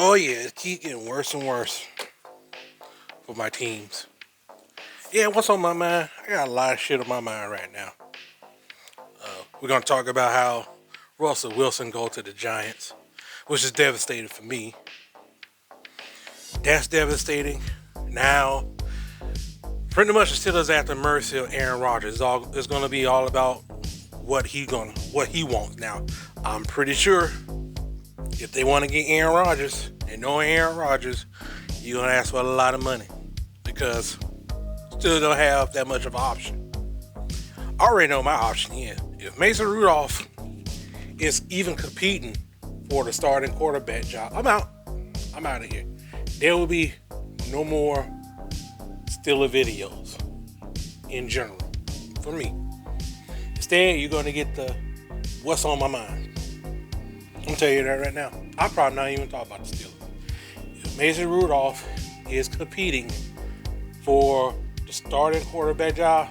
Oh yeah, it keeps getting worse and worse for my teams. Yeah, what's on my mind? I got a lot of shit on my mind right now. We're gonna talk about how Russell Wilson go to the Giants, which is devastating for me. That's devastating. Now, pretty much the Steelers after mercy of Aaron Rodgers. It's gonna be all about what he wants. Now, I'm pretty sure if they want to get Aaron Rodgers, and knowing Aaron Rodgers, you're gonna ask for a lot of money because still don't have that much of an option. I already know my option here. If Mason Rudolph is even competing for the starting quarterback job, I'm out. I'm out of here. There will be no more Steeler videos in general for me. Instead, you're gonna get the what's on my mind. I'm gonna tell you that right now. I'm probably not even talking about the Steelers. If Mason Rudolph is competing for the starting quarterback job,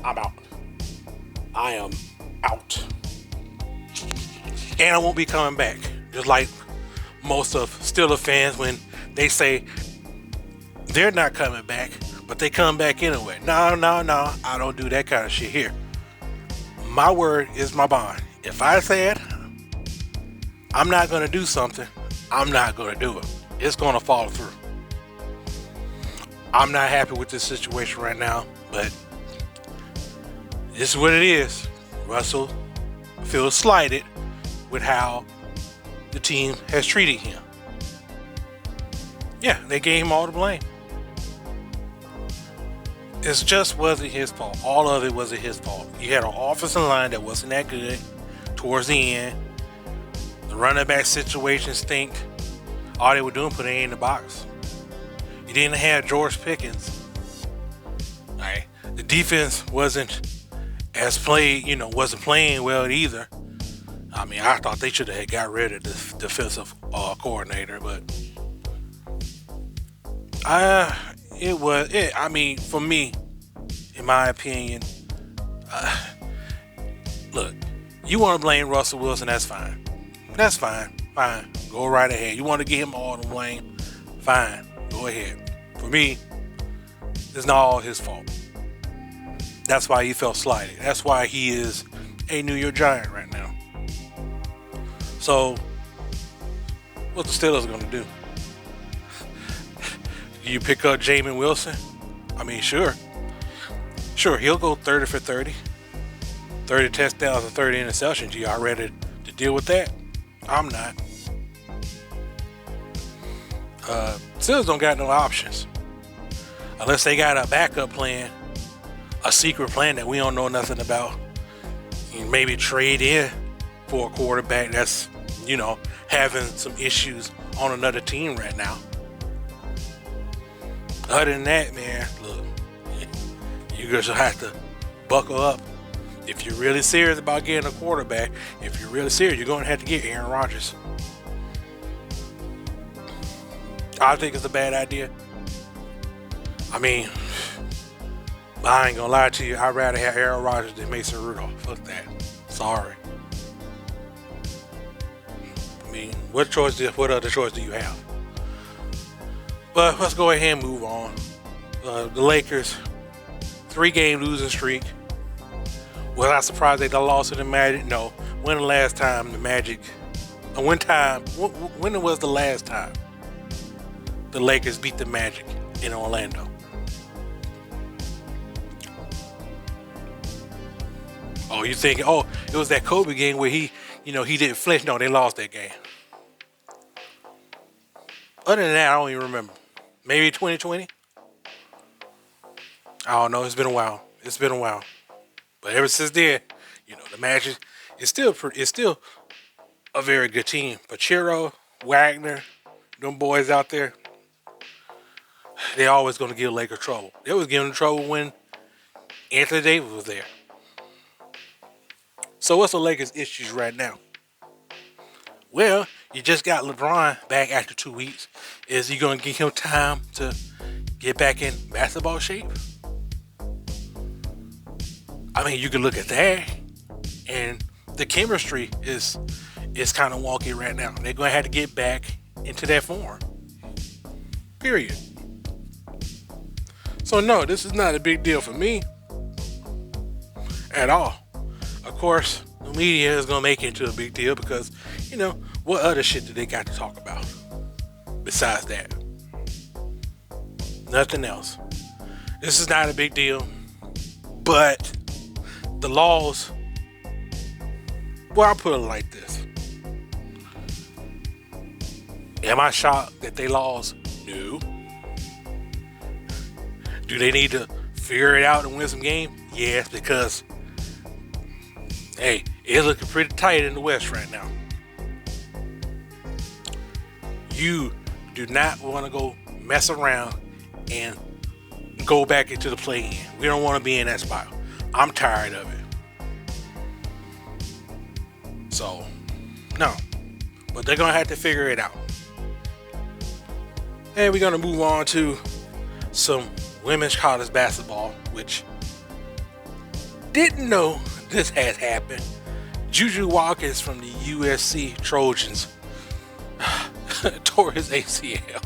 I'm out. I am out. And I won't be coming back. Just like most of Steelers fans when they say they're not coming back, but they come back anyway. No. I don't do that kind of shit here. My word is my bond. If I said I'm not going to do something, I'm not going to do it. It's going to fall through. I'm not happy with this situation right now, but this is what it is. Russell feels slighted with how the team has treated him. Yeah, they gave him all the blame. It just wasn't his fault. All of it wasn't his fault. You had an offensive line that wasn't that good towards the end. The running back situation stink. All they were doing put it in the box. You didn't have George Pickens. Right? The defense wasn't wasn't playing well either. I mean, I thought they should have got rid of the defensive coordinator, but I mean, for me, in my opinion, look, you want to blame Russell Wilson, that's fine. That's fine. Fine. Go right ahead. You want to give him all the blame? Fine. Go ahead. For me, it's not all his fault. That's why he felt slighted. That's why he is a New York Giant right now. So, what the Steelers going to do? You pick up Jameis Wilson? I mean, sure. Sure, he'll go 30 for 30. 30 touchdowns and 30 interceptions. You all ready to deal with that? I'm not. Steelers don't got no options. Unless they got a backup plan, a secret plan that we don't know nothing about. You maybe trade in for a quarterback that's, having some issues on another team right now. Other than that, man, look, you just have to buckle up. If you're really serious about getting a quarterback, if you're really serious, you're going to have to get Aaron Rodgers. I think it's a bad idea. I mean, I ain't gonna lie to you. I'd rather have Aaron Rodgers than Mason Rudolph. Fuck that. Sorry. I mean, what other choice do you have? But let's go ahead and move on. The Lakers, 3-game losing streak. Was I surprised they lost to the Magic? No. When the last time the Magic? When was the last time the Lakers beat the Magic in Orlando? Oh, you thinking? Oh, it was that Kobe game where he didn't flinch. No, they lost that game. Other than that, I don't even remember. Maybe 2020. I don't know. It's been a while. But ever since then, the Magic is still a very good team. Pachiro, Wagner, them boys out there, they always going to give Lakers trouble. They was giving them trouble when Anthony Davis was there. So what's the Lakers' issues right now? Well, you just got LeBron back after 2 weeks. Is he going to give him time to get back in basketball shape? I mean, you can look at that, and the chemistry is kind of wonky right now. They're going to have to get back into that form. Period. So no, this is not a big deal for me at all. Of course, the media is gonna make it into a big deal because, what other shit do they got to talk about besides that? Nothing else. This is not a big deal, but the laws. Well, I'll put it like this. Am I shocked that they lost? No. Do they need to figure it out and win some game? Yes, because, hey, it's looking pretty tight in the West right now. You do not want to go mess around and go back into the play-in. We don't want to be in that spot. I'm tired of it. So, no. But they're going to have to figure it out. And we're going to move on to some women's college basketball, which didn't know this had happened. JuJu Walkins from the USC Trojans tore his ACL.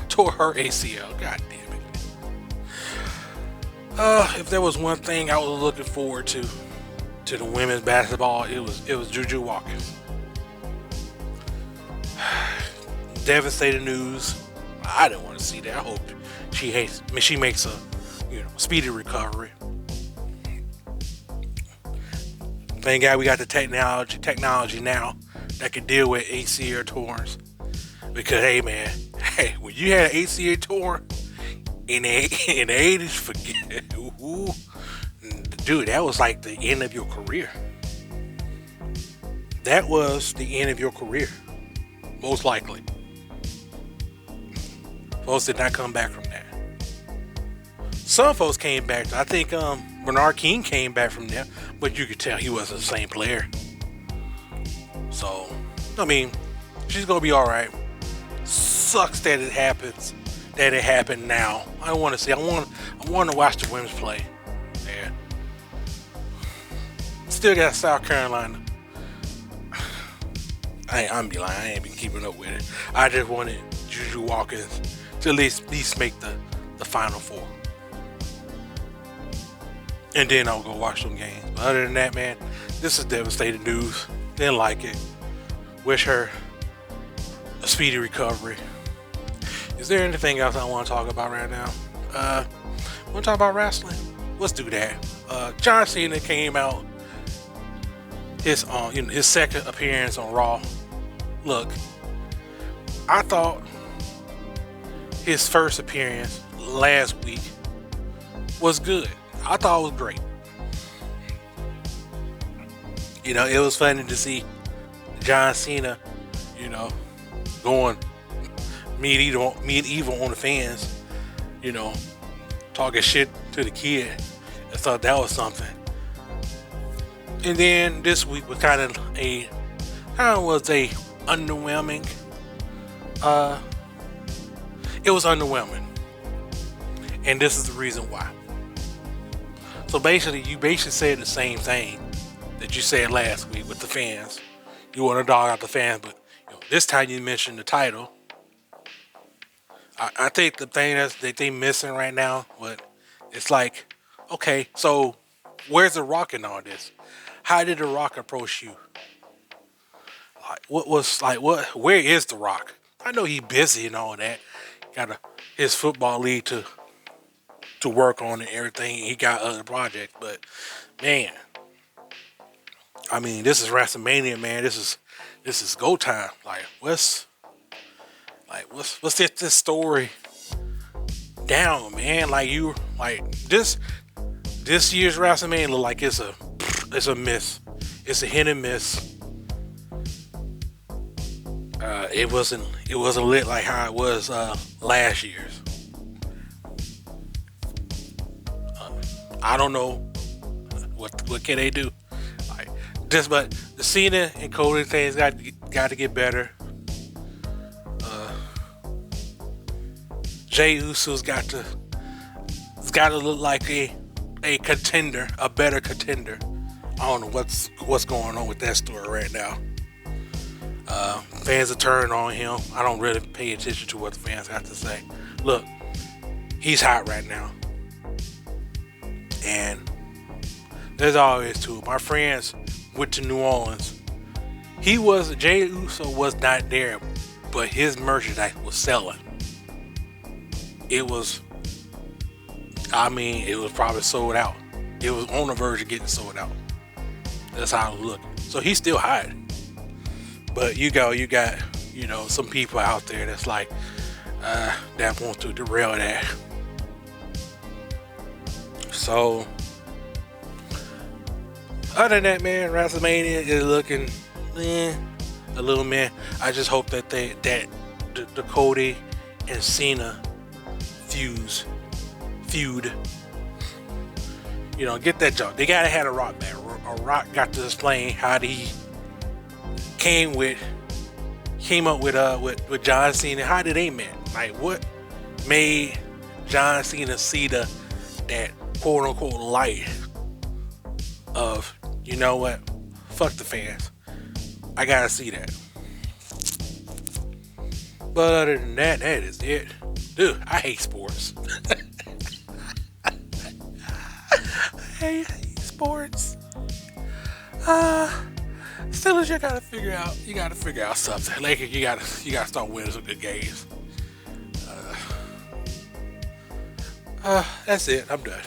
Tore her ACL. God damn it. If there was one thing I was looking forward to the women's basketball, it was JuJu Walkins. Devastating news. I didn't want to see that. I hope she makes a speedy recovery. Thank God we got the technology now that can deal with ACL torns. Because hey man, when you had an ACL torn in the 80s, forget dude, that was like the end of your career. That was the end of your career, most likely. Folks did not come back from that. Some folks came back. I think Bernard King came back from there, but you could tell he wasn't the same player. So, I mean, she's gonna be all right. Sucks that it happens. That it happened now. I want to see. I want to watch the women's play. Yeah. Still got South Carolina. I'm be lying. I ain't been keeping up with it. I just wanted JuJu Walkins to at least make the Final Four. And then I'll go watch some games. But other than that, man, this is devastating news. Didn't like it. Wish her a speedy recovery. Is there anything else I want to talk about right now? Want to talk about wrestling? Let's do that. John Cena came out his second appearance on Raw. Look, I thought his first appearance last week was good. I thought it was great. It was funny to see John Cena, going medieval on the fans, talking shit to the kid. I thought that was something. And then this week was kind of underwhelming. It was underwhelming. And this is the reason why. So basically, you said the same thing that you said last week with the fans. You want to dog out the fans, but this time you mentioned the title. I think the thing that they missing right now, but it's like, okay, so where's the Rock in all this? How did the Rock approach you? Where is the Rock? I know he's busy and all that. Got his football league to work on and everything. He got other projects, but man, I mean, this is WrestleMania, man. This is go time. What's this story down, man? This year's WrestleMania look like it's a miss. It's a hit and miss. It wasn't lit like how it was last year's. I don't know what can they do. But the Cena and Cody things got to get better. Jey Uso's got to look like a contender, a better contender. I don't know what's going on with that story right now. Fans are turning on him. I don't really pay attention to what the fans have to say. Look, he's hot right now. And there's always two. My friends went to New Orleans. Jay Uso was not there, but his merchandise was selling. It was probably sold out. It was on the verge of getting sold out. That's how it was looking. So he's still hot. But you got, some people out there that's like, that want to derail that. So, other than that, man, WrestleMania is looking, a little man. I just hope that the Cody and Cena feud, get that jump. They gotta have a Rock back. A Rock got to explain how he came up with John Cena. How did they met? Like, what made John Cena see that quote unquote light of, you know what? Fuck the fans. I gotta see that. But other than that, that is it. Dude, I hate sports. I hate sports. Still, you gotta figure out something. Lakers, you gotta start winning some good games. That's it. I'm done.